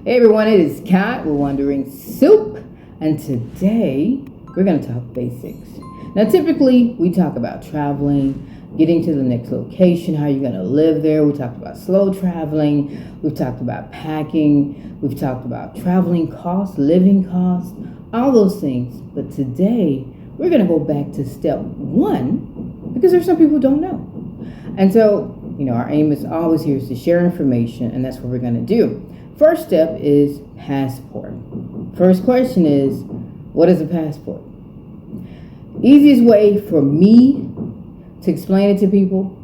Hey everyone, it is Kat with Wandering Soup, and today we're going to talk basics. Now, typically we talk about traveling, getting to the next location, how you're going to live there. We talked about slow traveling, we've talked about packing, we've talked about traveling costs, living costs, all those things. But today we're going to go back to step one because there's some people who don't know. And so, our aim is always here is to share information, and that's what we're going to do. First step is passport. First question is, what is a passport? Easiest way for me to explain it to people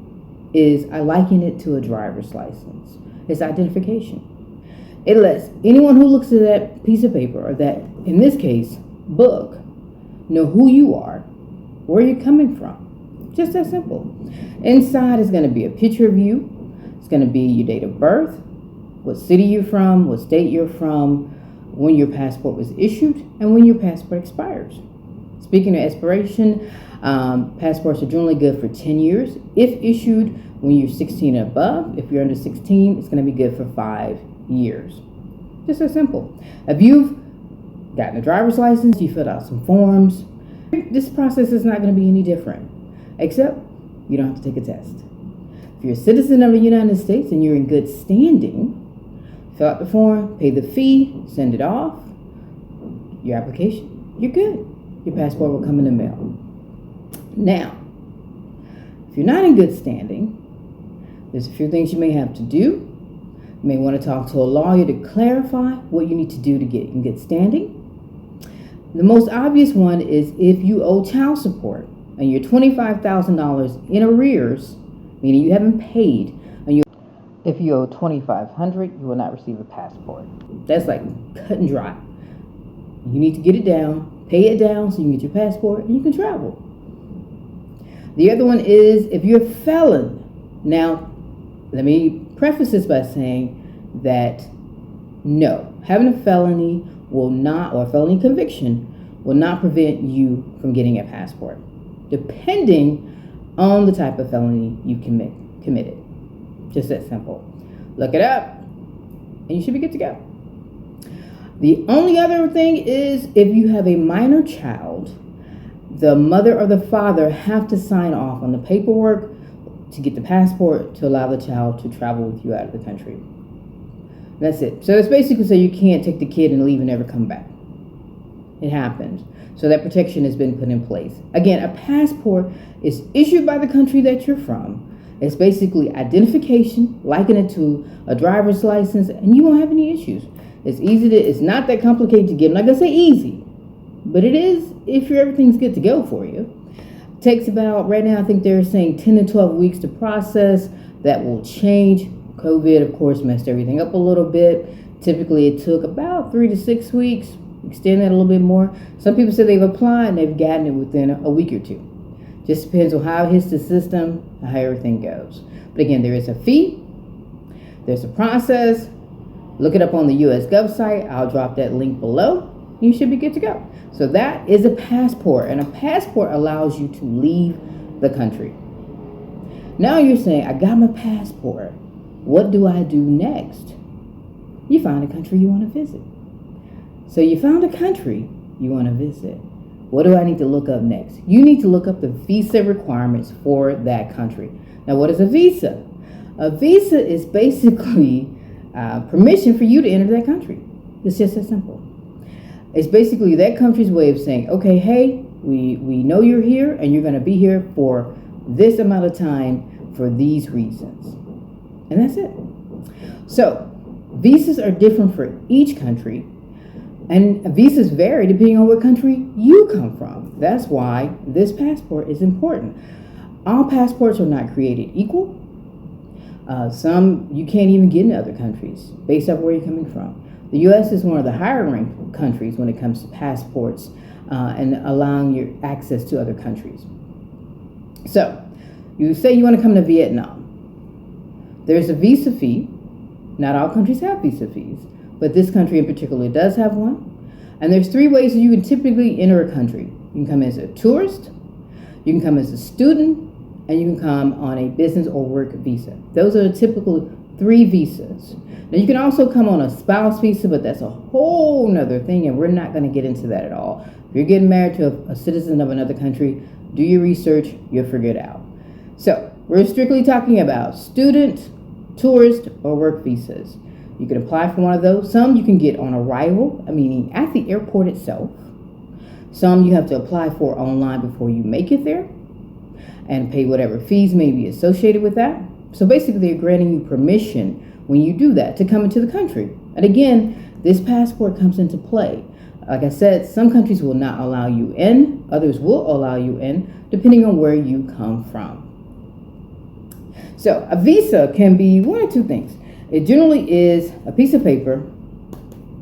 is I liken it to a driver's license. It's identification. It lets anyone who looks at that piece of paper, or that, in this case, book, know who you are, where you're coming from. Just that simple. Inside is going to be a picture of you. It's going to be your date of birth, what city you're from, what state you're from, when your passport was issued, and when your passport expires. Speaking of expiration, passports are generally good for 10 years. If issued when you're 16 and above, if you're under 16, it's going to be good for 5 years. Just that simple. If you've gotten a driver's license, you filled out some forms, this process is not going to be any different, except you don't have to take a test. If you're a citizen of the United States and you're in good standing, fill out the form, pay the fee, send it off, your application, you're good. Your passport will come in the mail. Now, if you're not in good standing, there's a few things you may have to do. You may want to talk to a lawyer to clarify what you need to do to get in good standing. The most obvious one is if you owe child support and you're $25,000 in arrears, meaning you haven't paid, and if you owe $2,500, you will not receive a passport. That's like cut and dry. You need to get it down, pay it down so you can get your passport and you can travel. The other one is if you're a felon. Now, let me preface this by saying that no, having a felony will not, or a felony conviction, will not prevent you from getting a passport, depending on the type of felony you committed. Just that simple. Look it up, and you should be good to go. The only other thing is if you have a minor child, the mother or the father have to sign off on the paperwork to get the passport to allow the child to travel with you out of the country. That's it. So it's basically so you can't take the kid and leave and never come back. It happens. So that protection has been put in place. Again, a passport is issued by the country that you're from. It's basically identification, liken it to a driver's license, and you won't have any issues. It's not that complicated to get. I'm not gonna say easy, but it is if everything's good to go for you. It takes about, right now I think they're saying 10 to 12 weeks to process. That will change. COVID, of course, messed everything up a little bit. Typically it took about 3 to 6 weeks. Extend that a little bit more. Some people say they've applied and they've gotten it within a week or two. Just depends on how it hits the system and how everything goes. But again, there is a fee. There's a process. Look it up on the US Gov site. I'll drop that link below. You should be good to go. So that is a passport, and a passport allows you to leave the country. Now you're saying, I got my passport. What do I do next? You find a country you want to visit. So you found a country you want to visit. What do I need to look up next? You need to look up the visa requirements for that country. Now, what is a visa? A visa is basically permission for you to enter that country. It's just that simple. It's basically that country's way of saying, okay, hey, we know you're here and you're going to be here for this amount of time for these reasons. And that's it. So visas are different for each country, and visas vary depending on what country you come from. That's why this passport is important. All passports are not created equal. Some you can't even get in other countries based off where you're coming from. The U.S. is one of the higher ranked countries when it comes to passports and allowing your access to other countries. So you say you want to come to Vietnam. There's a visa fee. Not all countries have visa fees, but this country in particular does have one. And there's 3 ways that you can typically enter a country. You can come as a tourist, you can come as a student, and you can come on a business or work visa. Those are the typical 3 visas. Now, you can also come on a spouse visa, but that's a whole nother thing, and we're not going to get into that at all. If you're getting married to a citizen of another country, do your research, you'll figure it out. So, we're strictly talking about student, tourist, or work visas. You can apply for one of those. Some you can get on arrival, meaning at the airport itself. Some you have to apply for online before you make it there and pay whatever fees may be associated with that. So basically, they're granting you permission when you do that to come into the country. And again, this passport comes into play. Like I said, some countries will not allow you in, others will allow you in, depending on where you come from. So a visa can be one or two things. It generally is a piece of paper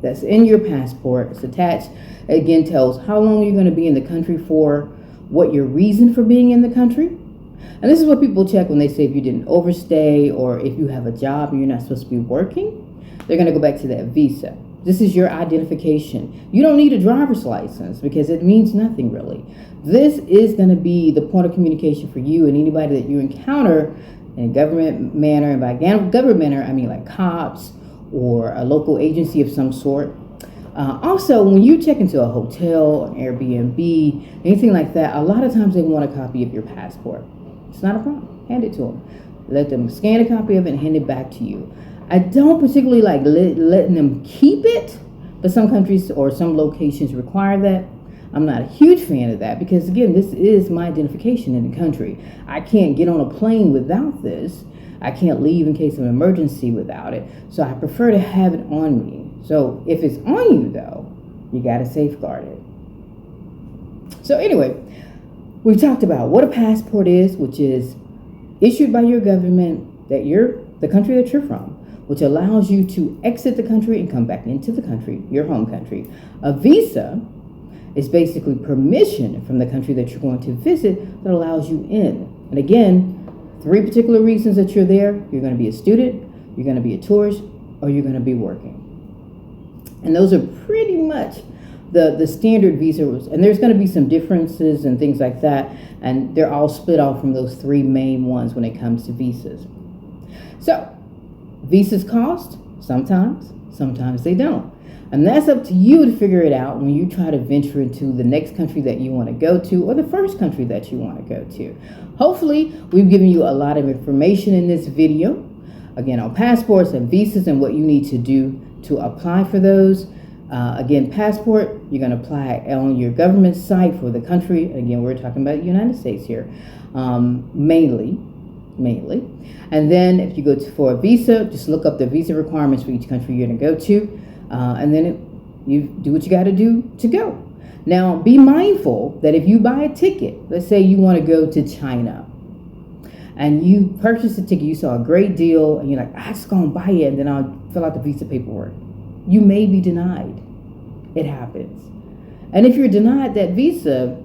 that's in your passport. It's attached. It again tells how long you're going to be in the country for, what your reason for being in the country. And this is what people check when they say if you didn't overstay or if you have a job and you're not supposed to be working. They're going to go back to that visa. This is your identification. You don't need a driver's license because it means nothing really. This is going to be the point of communication for you and anybody that you encounter in a government manner. And by government manner, I mean like cops or a local agency of some sort. Also, when you check into a hotel, an Airbnb, anything like that, a lot of times they want a copy of your passport. It's not a problem. Hand it to them. Let them scan a copy of it and hand it back to you. I don't particularly like letting them keep it, but some countries or some locations require that. I'm not a huge fan of that because, again, this is my identification in the country. I can't get on a plane without this. I can't leave in case of an emergency without it. So I prefer to have it on me. So if it's on you, though, you got to safeguard it. So anyway, we've talked about what a passport is, which is issued by your government, the country that you're from, which allows you to exit the country and come back into the country, your home country. A visa is basically permission from the country that you're going to visit that allows you in. And again, 3 particular reasons that you're there. You're going to be a student, you're going to be a tourist, or you're going to be working. And those are pretty much the standard visa rules. And there's going to be some differences and things like that. And they're all split off from those 3 main ones when it comes to visas. So, visas cost sometimes they don't. And that's up to you to figure it out when you try to venture into the next country that you want to go to or the first country that you want to go to. Hopefully, we've given you a lot of information in this video. Again, on passports and visas and what you need to do to apply for those. Again, passport, you're going to apply on your government site for the country. Again, we're talking about the United States here, mainly. And then if you go for a visa, just look up the visa requirements for each country you're going to go to. And then you do what you got to do to go. Now, be mindful that if you buy a ticket, let's say you want to go to China, and you purchase a ticket, you saw a great deal, and you're like, I'm just going to buy it, and then I'll fill out the visa paperwork. You may be denied. It happens. And if you're denied that visa,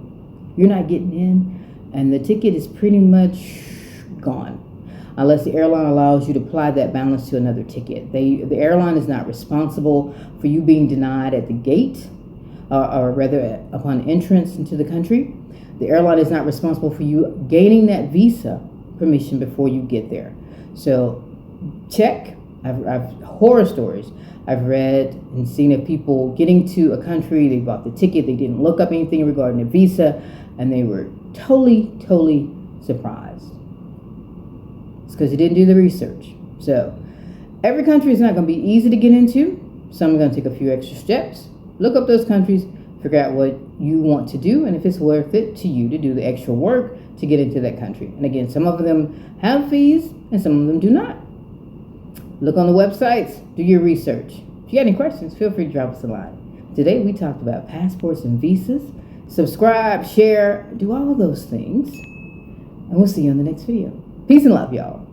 you're not getting in, and the ticket is pretty much gone. Unless the airline allows you to apply that balance to another ticket. The airline is not responsible for you being denied at the gate, or rather upon entrance into the country. The airline is not responsible for you gaining that visa permission before you get there. So check. I've horror stories I've read and seen of people getting to a country, they bought the ticket, they didn't look up anything regarding the visa, and they were totally surprised. It's because you didn't do the research. So every country is not going to be easy to get into. Some are going to take a few extra steps. Look up those countries, figure out what you want to do, and if it's worth it to you to do the extra work to get into that country. And again, some of them have fees and some of them do not. Look on the websites, do your research. If you got any questions, feel free to drop us a line. Today we talked about passports and visas. Subscribe, share, do all of those things. And we'll see you on the next video. Peace and love, y'all.